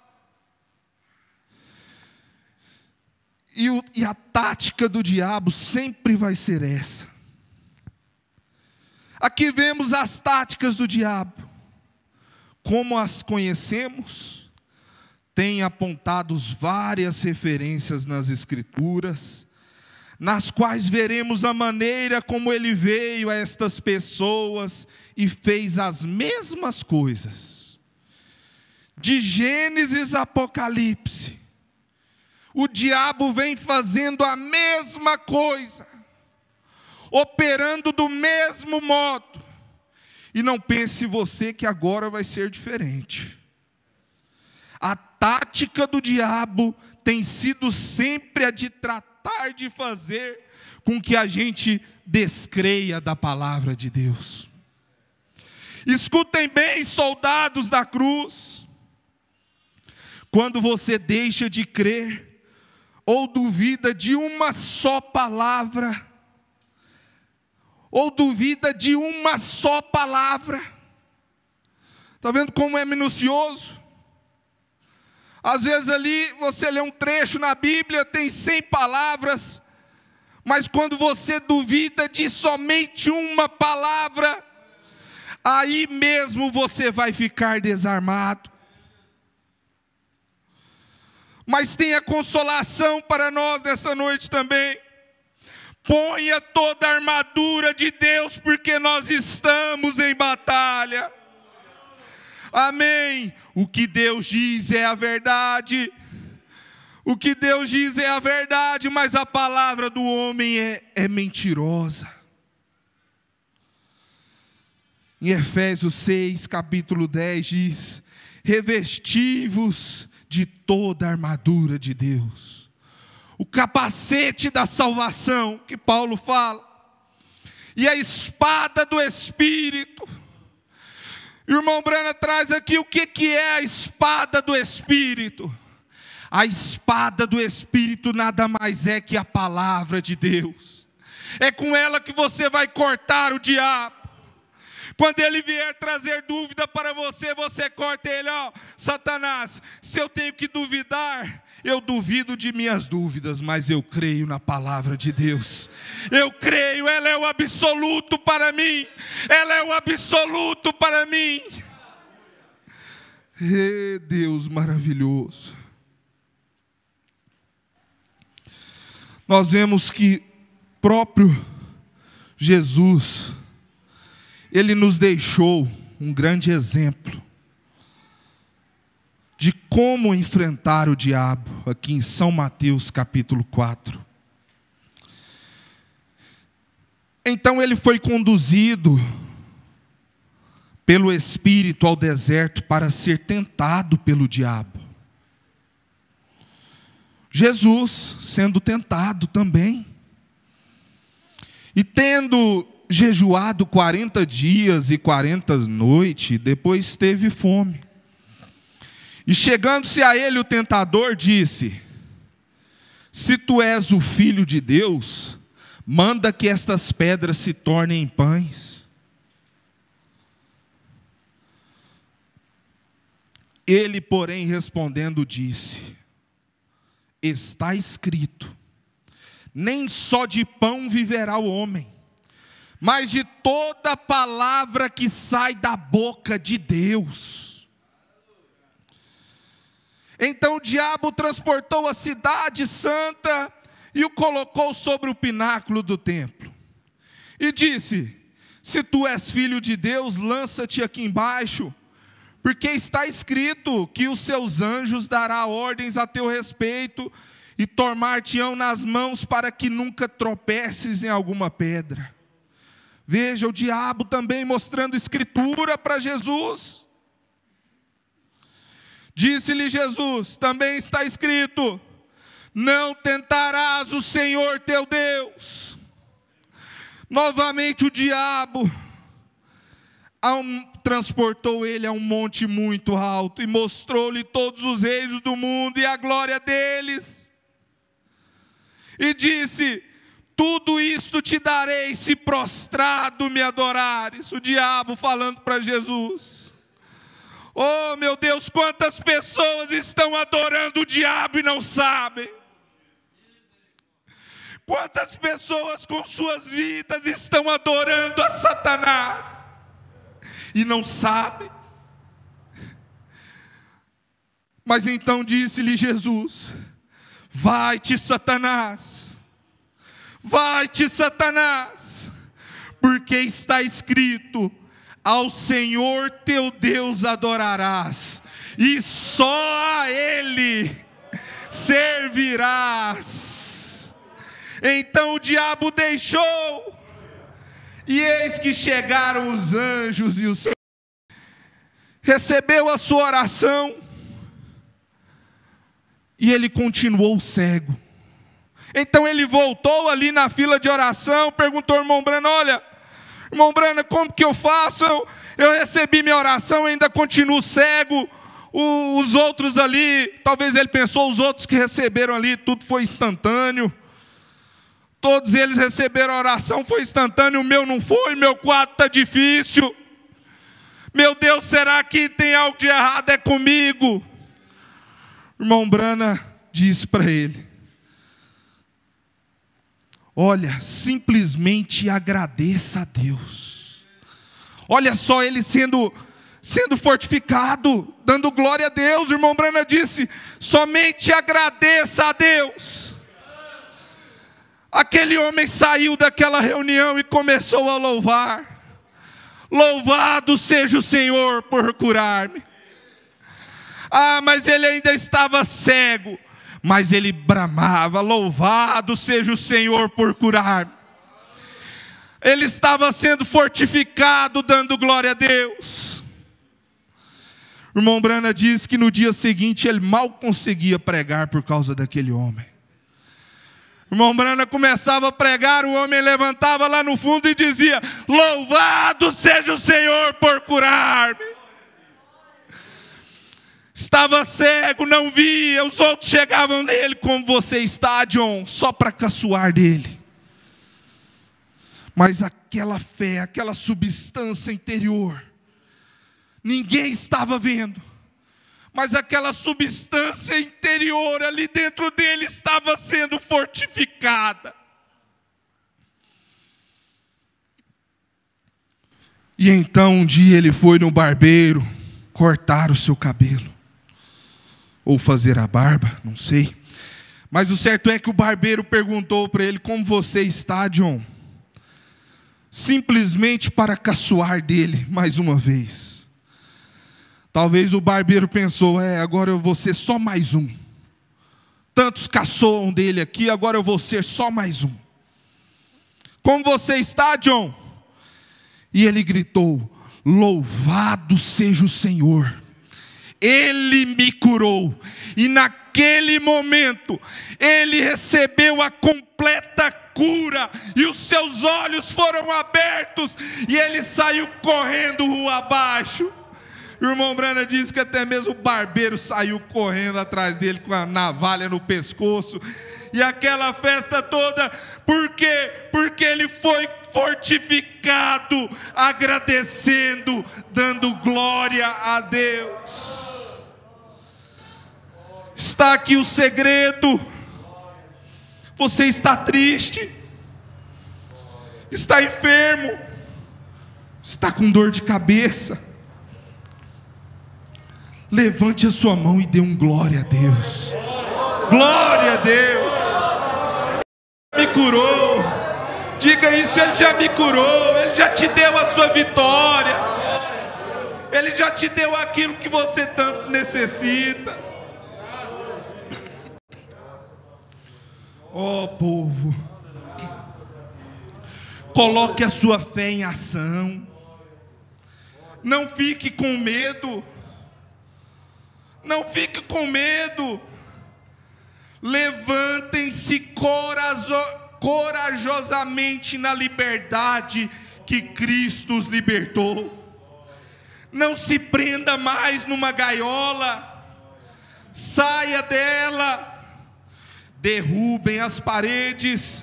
E a tática do diabo sempre vai ser essa. Aqui vemos as táticas do diabo. Como as conhecemos, tem apontado várias referências nas Escrituras, nas quais veremos a maneira como ele veio a estas pessoas e fez as mesmas coisas. De Gênesis a Apocalipse, o diabo vem fazendo a mesma coisa, operando do mesmo modo. E não pense você que agora vai ser diferente. A tática do diabo tem sido sempre a de tratar de fazer com que a gente descreia da palavra de Deus. Escutem bem, soldados da cruz. Quando você deixa de crer ou duvida de uma só palavra, ou duvida de uma só palavra, está vendo como é minucioso? Às vezes ali você lê um trecho na Bíblia, tem 100 palavras, mas quando você duvida de somente uma palavra, aí mesmo você vai ficar desarmado. mas tenha consolação para nós nessa noite também. Ponha toda a armadura de Deus, porque nós estamos em batalha. Amém. O que Deus diz é a verdade. O que Deus diz é a verdade, mas a palavra do homem é mentirosa. Em Efésios 6, capítulo 10 diz: revesti-vos de toda a armadura de Deus. O capacete da salvação, que Paulo fala, e a espada do Espírito. O irmão Brana traz aqui o que é a espada do Espírito. A espada do Espírito nada mais é que a palavra de Deus. É com ela que você vai cortar o diabo. Quando ele vier trazer dúvida para você, você corta ele. Ó, Satanás, se eu tenho que duvidar, eu duvido de minhas dúvidas, mas eu creio na palavra de Deus. Eu creio, ela é o absoluto para mim. Ela é o absoluto para mim. Deus maravilhoso. Nós vemos que próprio Jesus, Ele nos deixou um grande exemplo de como enfrentar o diabo, aqui em São Mateus capítulo 4. Então ele foi conduzido pelo Espírito ao deserto para ser tentado pelo diabo. Jesus sendo tentado também. E tendo jejuado 40 dias e 40 noites, depois teve fome. E chegando-se a ele o tentador disse: se tu és o Filho de Deus, manda que estas pedras se tornem em pães. Ele, porém, respondendo, disse: está escrito, nem só de pão viverá o homem, mas de toda palavra que sai da boca de Deus. Então o diabo transportou a cidade santa e o colocou sobre o pináculo do templo. E disse: se tu és filho de Deus, lança-te aqui embaixo, porque está escrito que os seus anjos dará ordens a teu respeito, e tomar-te-ão nas mãos para que nunca tropeces em alguma pedra. Veja, o diabo também mostrando escritura para Jesus. Disse-lhe Jesus: também está escrito, não tentarás o Senhor teu Deus. Novamente o diabo transportou ele a um monte muito alto e mostrou-lhe todos os reinos do mundo e a glória deles. E disse: tudo isto te darei se prostrado me adorares. O diabo falando para Jesus. Oh meu Deus, quantas pessoas estão adorando o diabo e não sabem. Quantas pessoas com suas vidas estão adorando a Satanás e não sabem. Mas então disse-lhe Jesus: vai-te, Satanás, vai-te, Satanás, porque está escrito, ao Senhor teu Deus adorarás, e só a Ele servirás. Então o diabo deixou, e eis que chegaram os anjos, e recebeu a sua oração, e ele continuou cego. Então ele voltou ali na fila de oração, perguntou ao irmão Brana: olha, irmão Brana, como que eu faço? Eu recebi minha oração, ainda continuo cego. Os outros ali, talvez ele pensou, os outros que receberam ali, tudo foi instantâneo. Todos eles receberam a oração, foi instantâneo, o meu não foi, meu quadro está difícil. Meu Deus, será que tem algo de errado é comigo? O irmão Brana disse para ele: olha, simplesmente agradeça a Deus. Olha só, ele sendo sendo fortificado, dando glória a Deus. O irmão Branham disse: somente agradeça a Deus. Aquele homem saiu daquela reunião e começou a louvar: louvado seja o Senhor por curar-me. Ah, mas ele ainda estava cego, mas ele bramava: louvado seja o Senhor por curar-me. Ele estava sendo fortificado, dando glória a Deus. O irmão Branham diz que no dia seguinte ele mal conseguia pregar por causa daquele homem. O irmão Branham começava a pregar, o homem levantava lá no fundo e dizia: louvado seja o Senhor por curar-me. Estava cego, não via, os outros chegavam nele: como você está, John? Só para caçoar dele. Mas aquela fé, aquela substância interior, ninguém estava vendo, mas aquela substância interior ali dentro dele estava sendo fortificada. E então um dia ele foi no barbeiro cortar o seu cabelo, ou fazer a barba, não sei. Mas o certo é que o barbeiro perguntou para ele: como você está, John? Simplesmente para caçoar dele mais uma vez. Talvez o barbeiro pensou: agora eu vou ser só mais um. Tantos caçoam dele aqui, agora eu vou ser só mais um. Como você está, John? E ele gritou: louvado seja o Senhor. Ele me curou. E naquele momento ele recebeu a completa cura, e os seus olhos foram abertos, e ele saiu correndo rua abaixo. O irmão Branham diz que até mesmo o barbeiro saiu correndo atrás dele com a navalha no pescoço. E aquela festa toda, por quê? Porque ele foi fortificado, agradecendo, dando glória a Deus. Está aqui o segredo. Você está triste, está enfermo, está com dor de cabeça. Levante a sua mão e dê um glória a Deus. Glória a Deus. Me curou. Diga isso: Ele já me curou. Ele já te deu a sua vitória. Ele já te deu aquilo que você tanto necessita. Oh, povo, coloque a sua fé em ação. Não fique com medo. Não fique com medo. Levantem-se corajosamente na liberdade que Cristo os libertou. Não se prenda mais numa gaiola. Saia dela. Derrubem as paredes.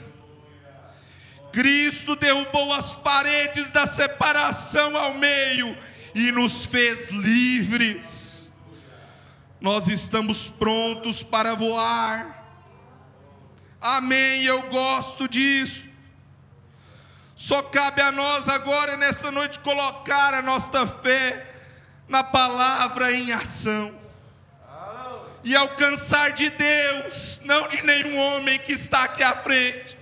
Cristo derrubou as paredes da separação ao meio e nos fez livres. Nós estamos prontos para voar. Amém, eu gosto disso. Só cabe a nós agora, nesta noite, colocar a nossa fé na palavra em ação. E alcançar de Deus, não de nenhum homem que está aqui à frente,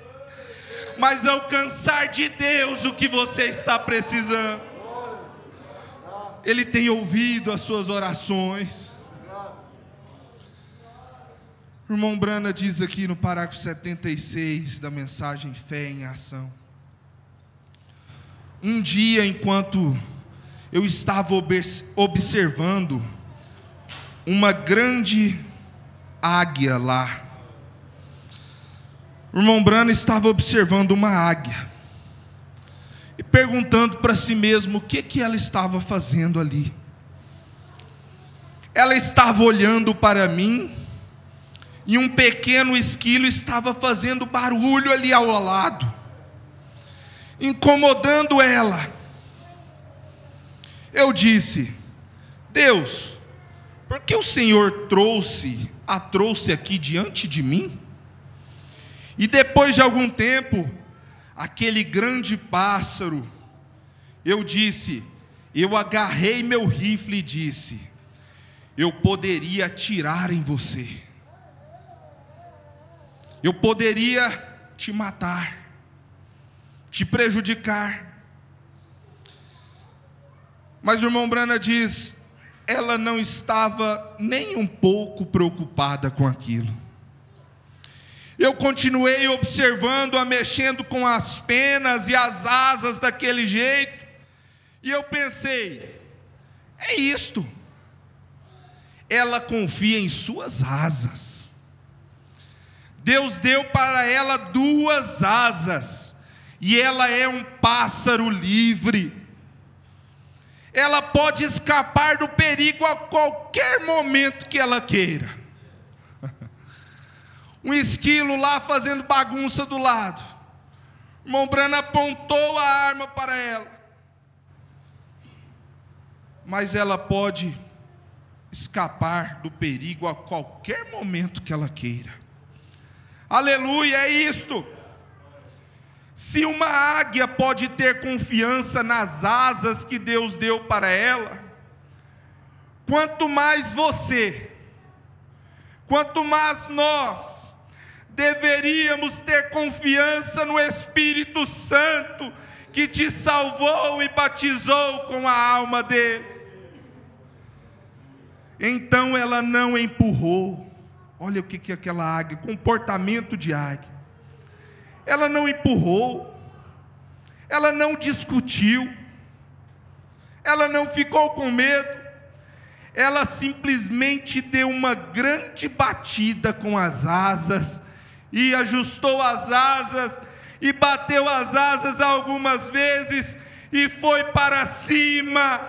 mas alcançar de Deus o que você está precisando. Ele tem ouvido as suas orações. O irmão Branham diz aqui no parágrafo 76 da mensagem Fé em Ação: um dia, enquanto eu estava observando uma grande águia lá, o irmão Branham estava observando uma águia e perguntando para si mesmo o que ela estava fazendo ali. Ela estava olhando para mim, e um pequeno esquilo estava fazendo barulho ali ao lado, incomodando ela. Eu disse: Deus, por que o Senhor a trouxe aqui diante de mim? E depois de algum tempo, aquele grande pássaro, eu disse: eu agarrei meu rifle e disse: eu poderia atirar em você, eu poderia te matar, te prejudicar. Mas o irmão Branham diz, ela não estava nem um pouco preocupada com aquilo. Eu continuei observando-a mexendo com as penas e as asas daquele jeito, e eu pensei, é isto. Ela confia em suas asas. Deus deu para ela 2 asas, e ela é um pássaro livre. Ela pode escapar do perigo a qualquer momento que ela queira. Um esquilo lá fazendo bagunça do lado. O irmão Branham apontou a arma para ela. Mas ela pode escapar do perigo a qualquer momento que ela queira. Aleluia, é isto. Se uma águia pode ter confiança nas asas que Deus deu para ela, quanto mais você, quanto mais nós, deveríamos ter confiança no Espírito Santo, que te salvou e batizou com a alma dele. Então ela não empurrou. Olha o que é aquela águia, comportamento de águia. Ela não empurrou, ela não discutiu, ela não ficou com medo, ela simplesmente deu uma grande batida com as asas, e ajustou as asas, e bateu as asas algumas vezes, e foi para cima,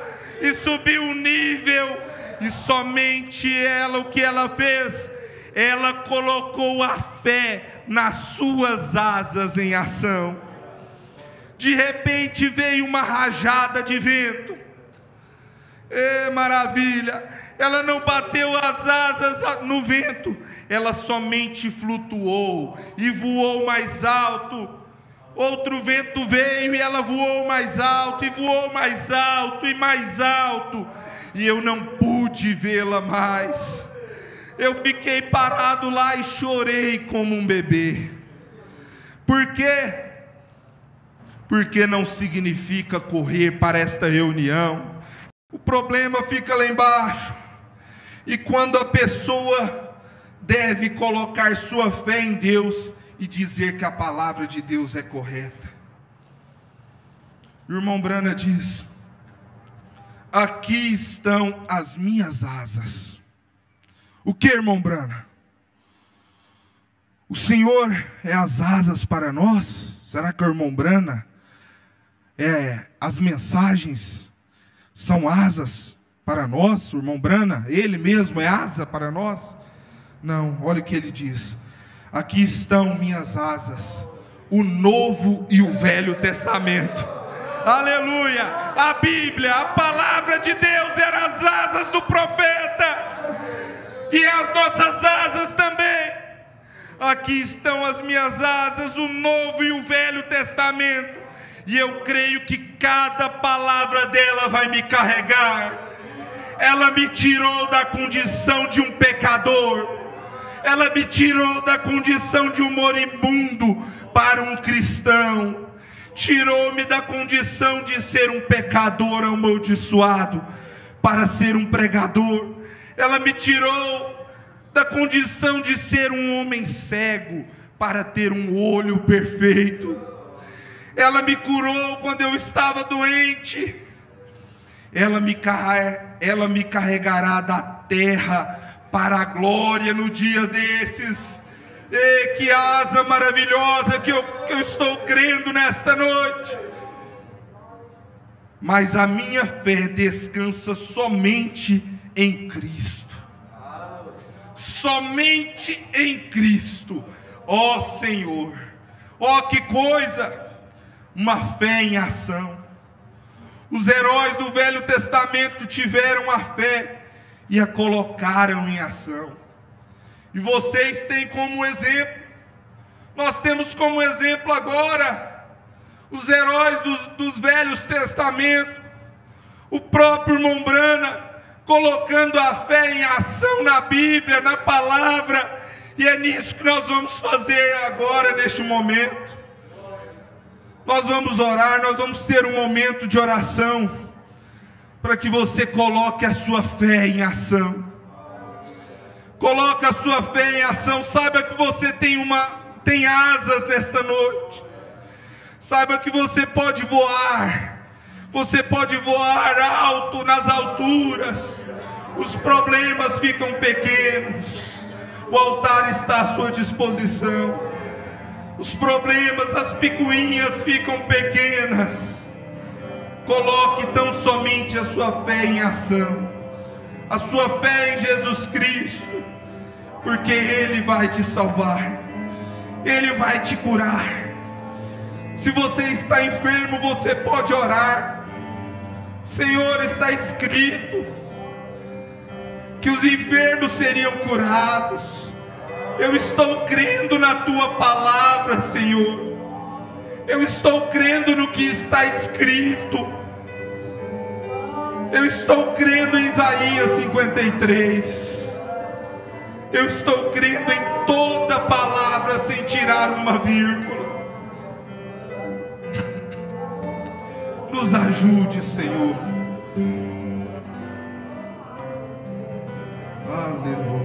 e subiu o nível, e somente ela, o que ela fez? Ela colocou a fé nas suas asas em ação. De repente veio uma rajada de vento. Maravilha! Ela não bateu as asas no vento, ela somente flutuou e voou mais alto. Outro vento veio e ela voou mais alto, e voou mais alto e mais alto, e eu não pude vê-la mais. Eu fiquei parado lá e chorei como um bebê. Por quê? Porque não significa correr para esta reunião. O problema fica lá embaixo. E quando a pessoa deve colocar sua fé em Deus e dizer que a palavra de Deus é correta. O irmão Branham diz: aqui estão as minhas asas. O que, irmão Branham? O Senhor é as asas para nós? Será que o irmão Branham as mensagens são asas para nós? O irmão Branham, ele mesmo é asa para nós? Não, olha o que ele diz: aqui estão minhas asas, o Novo e o Velho Testamento. Aleluia! A Bíblia, a palavra de Deus, eram as asas do profeta, e as nossas asas também. Aqui estão as minhas asas, o Novo e o Velho Testamento, e eu creio que cada palavra dela vai me carregar. Ela me tirou da condição de um pecador, ela me tirou da condição de um moribundo para um cristão, tirou-me da condição de ser um pecador amaldiçoado para ser um pregador. Ela me tirou da condição de ser um homem cego para ter um olho perfeito. Ela me curou quando eu estava doente. Ela me carregará da terra para a glória no dia desses. E que asa maravilhosa que eu estou crendo nesta noite. Mas a minha fé descansa somente em Cristo. Somente em Cristo. Ó Senhor, ó que coisa, uma fé em ação. Os heróis do Velho Testamento tiveram a fé e a colocaram em ação. E vocês têm como exemplo, nós temos como exemplo agora, os heróis dos Velhos Testamentos, O próprio irmão Brana colocando a fé em ação na Bíblia, na palavra, e é nisso que nós vamos fazer agora, neste momento. Nós vamos orar, nós vamos ter um momento de oração, para que você coloque a sua fé em ação. Coloque a sua fé em ação. Saiba que você tem asas nesta noite. Saiba que você pode voar. Você pode voar alto nas alturas. Os problemas ficam pequenos. O altar está à sua disposição. Os problemas, as picuinhas ficam pequenas. Coloque tão somente a sua fé em ação. A sua fé em Jesus Cristo. Porque Ele vai te salvar. Ele vai te curar. Se você está enfermo, você pode orar. Senhor, está escrito que os enfermos seriam curados. Eu estou crendo na Tua palavra, Senhor. Eu estou crendo no que está escrito. Eu estou crendo em Isaías 53. Eu estou crendo em toda palavra sem tirar uma vírgula. Nos ajude, Senhor. Aleluia.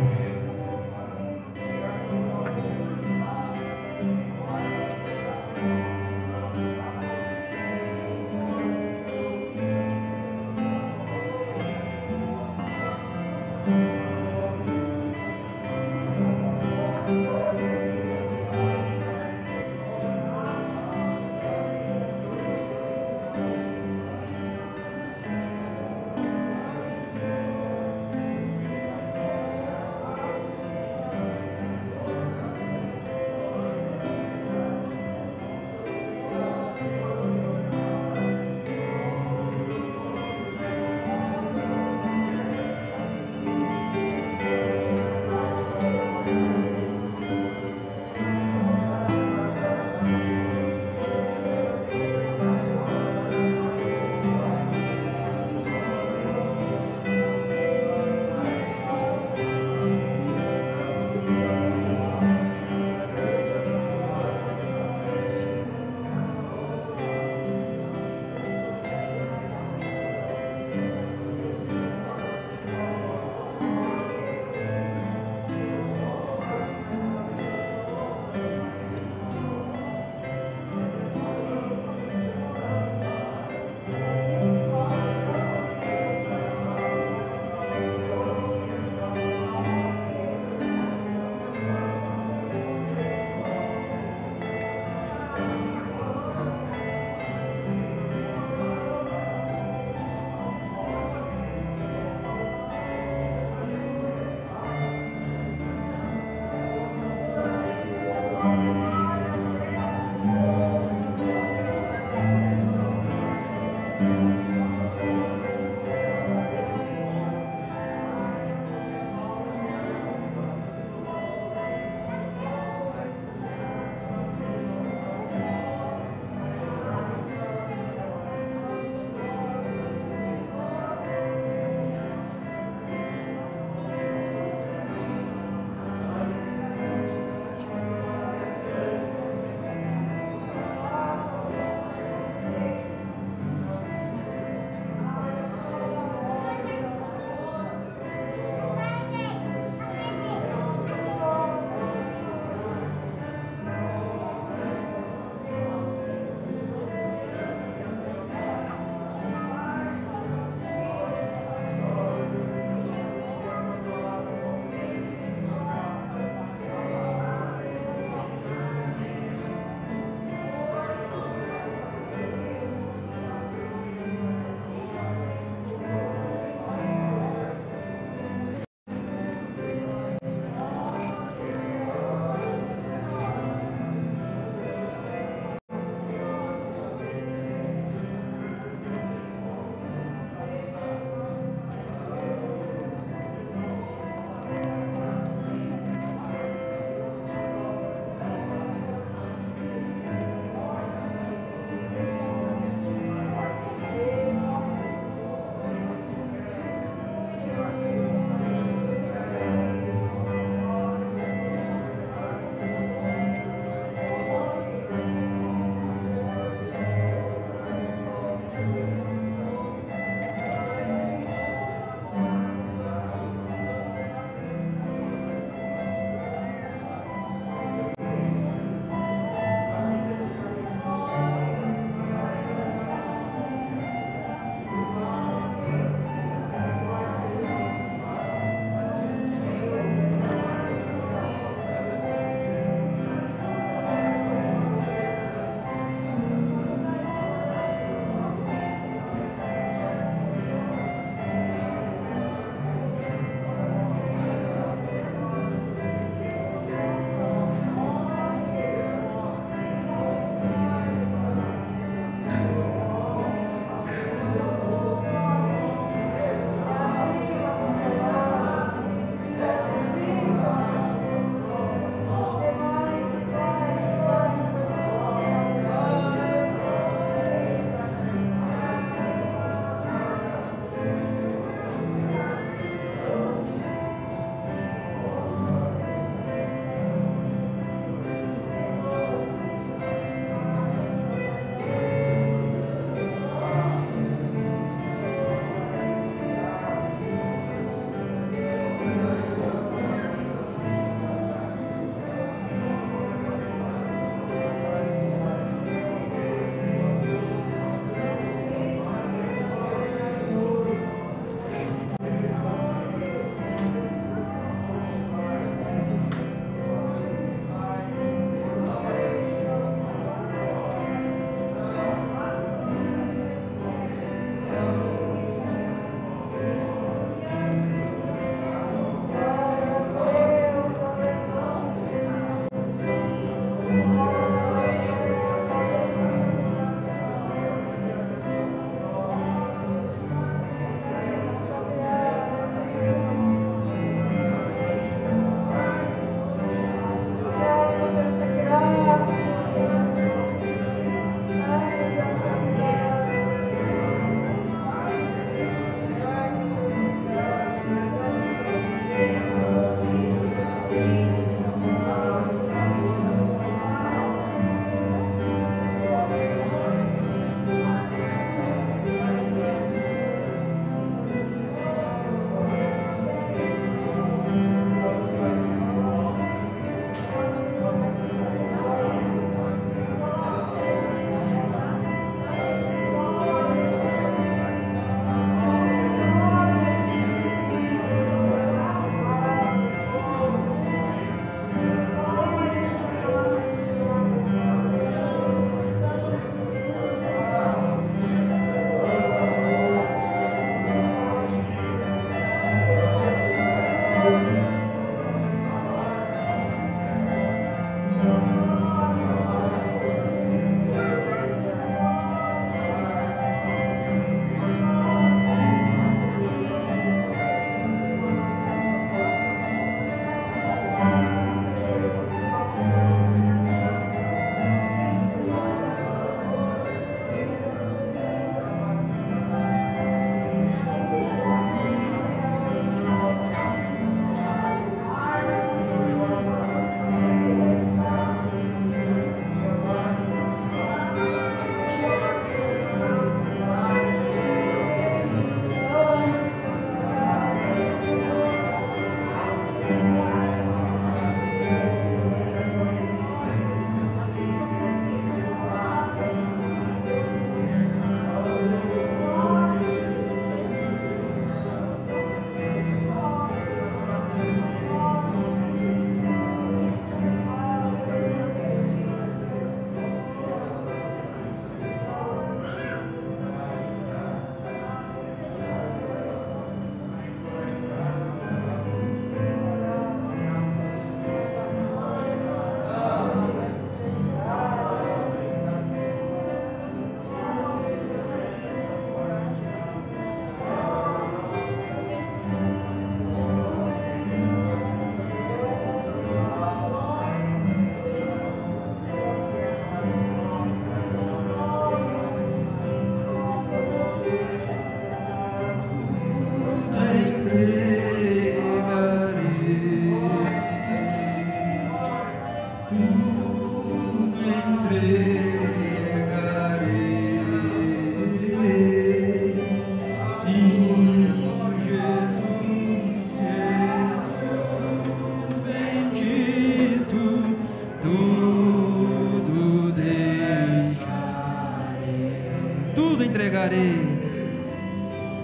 entregarei,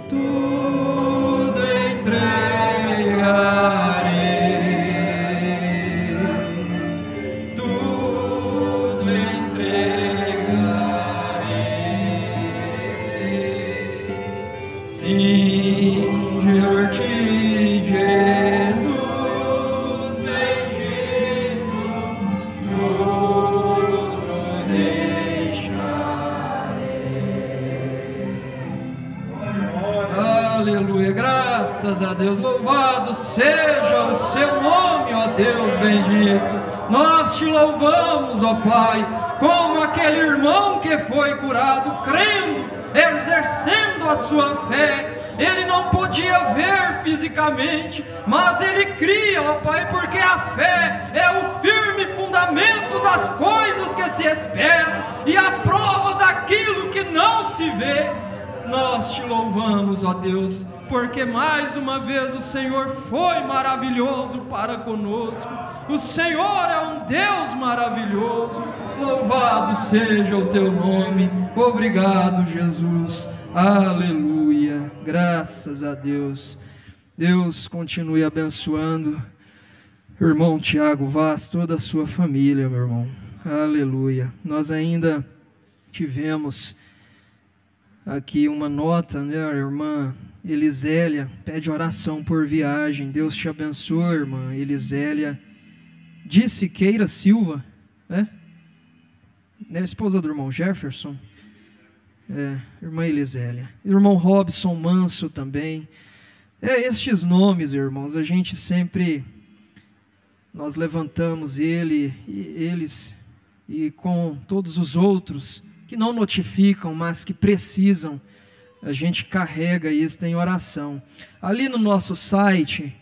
tudo entregarei, tudo entregarei. Senhor-te, Jesus bendito, tudo deixarei. Aleluia, graças a Deus, louvado seja o seu nome, ó Deus bendito. Nós te louvamos, ó Pai, como aquele irmão que foi curado, crendo, exercendo a sua fé. Ele não podia ver fisicamente, mas ele cria, ó Pai, porque a fé é o firme fundamento das coisas que se esperam e a prova daquilo que não se vê. Nós te louvamos, ó Deus, porque mais uma vez o Senhor foi maravilhoso para conosco. O Senhor é um Deus maravilhoso. Louvado seja o teu nome. Obrigado, Jesus. Aleluia. Graças a Deus. Deus continue abençoando o irmão Tiago Vaz, toda a sua família, meu irmão. Aleluia. Nós ainda tivemos aqui uma nota, né? A irmã Elisélia pede oração por viagem. Deus te abençoe, irmã Elisélia de Siqueira Silva, né? É a esposa do irmão Jefferson. Irmã Elisélia. Irmão Robson Manso também. Estes nomes, irmãos, a gente sempre, nós levantamos eles e com todos os outros que não notificam, mas que precisam, a gente carrega isso em oração. Ali no nosso site,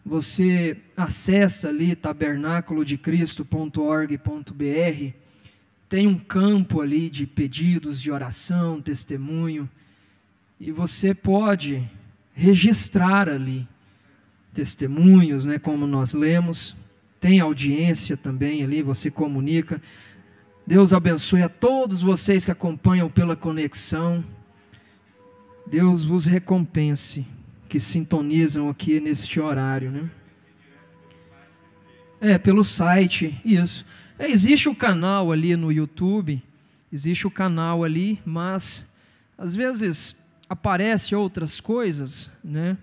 você acessa ali tabernaculodecristo.org.br, tem um campo ali de pedidos de oração, testemunho, e você pode registrar ali testemunhos, né, como nós lemos. Tem audiência também ali, você comunica. Deus abençoe a todos vocês que acompanham pela conexão. Deus vos recompense, que sintonizam aqui neste horário, né? Pelo site, isso. Existe o canal ali no YouTube, existe o canal ali, mas às vezes aparece outras coisas, né,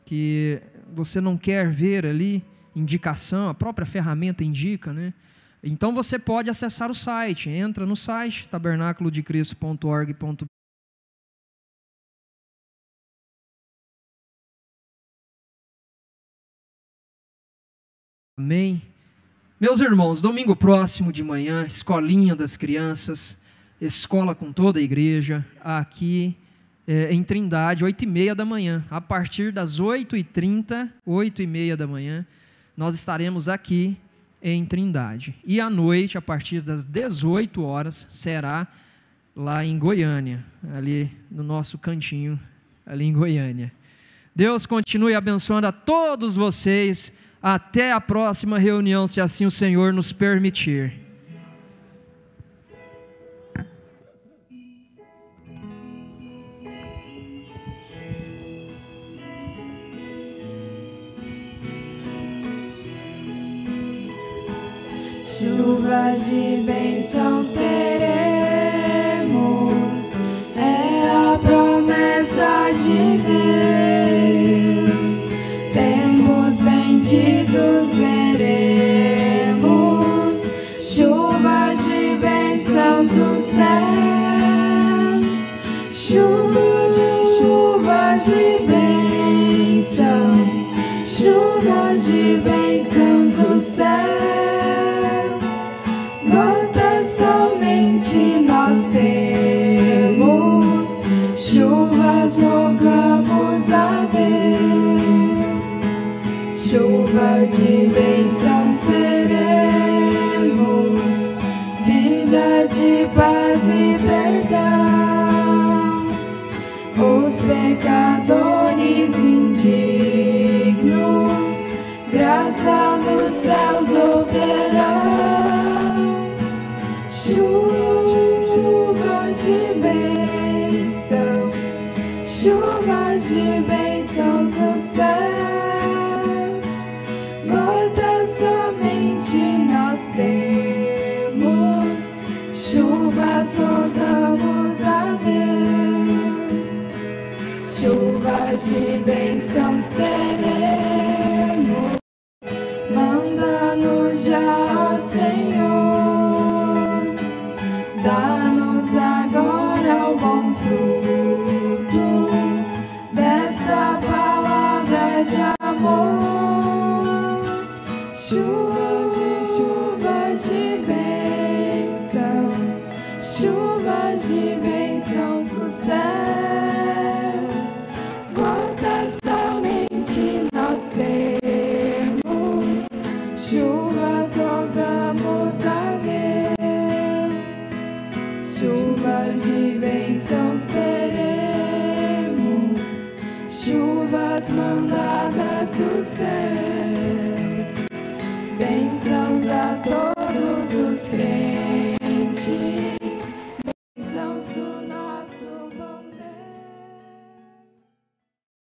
que você não quer ver ali, indicação, a própria ferramenta indica, né? Então você pode acessar o site, entra no site tabernaculodecristo.org.br. Amém. Meus irmãos, domingo próximo de manhã, escolinha das crianças, escola com toda a igreja, aqui em Trindade, 8h30 da manhã. A partir das 8h30, 8h30 da manhã, nós estaremos aqui em Trindade. E à noite, a partir das 18 horas, será lá em Goiânia, ali no nosso cantinho, ali em Goiânia. Deus continue abençoando a todos vocês. Até a próxima reunião, se assim o Senhor nos permitir. Chuvas de bênçãos teremos, é a promessa de Deus. Tempos benditos veremos, chuvas de bênçãos dos céus, chuvas de bênçãos, chuvas de bênçãos dos céus. Gotas somente nós temos, chuvas rogamos a Deus. Chuvas de bênçãos teremos, vida de paz e perdão. Os pecadores indignos, graça dos céus obterão. Chuvas de bênçãos. bênçãos, chuvas de bênçãos nos céus, gotas somente nós temos, chuvas rogamos a Deus, chuvas de bênçãos teremos, manda-nos já, ó Senhor, dá-nos agora o bom fruto dessa palavra de amor, chuvas de bênçãos, chuvas de bênçãos dos céus, gotas somente nós temos, chuvas rogamos a Deus, chuvas de bênçãos teremos, chuvas mandadas do céu.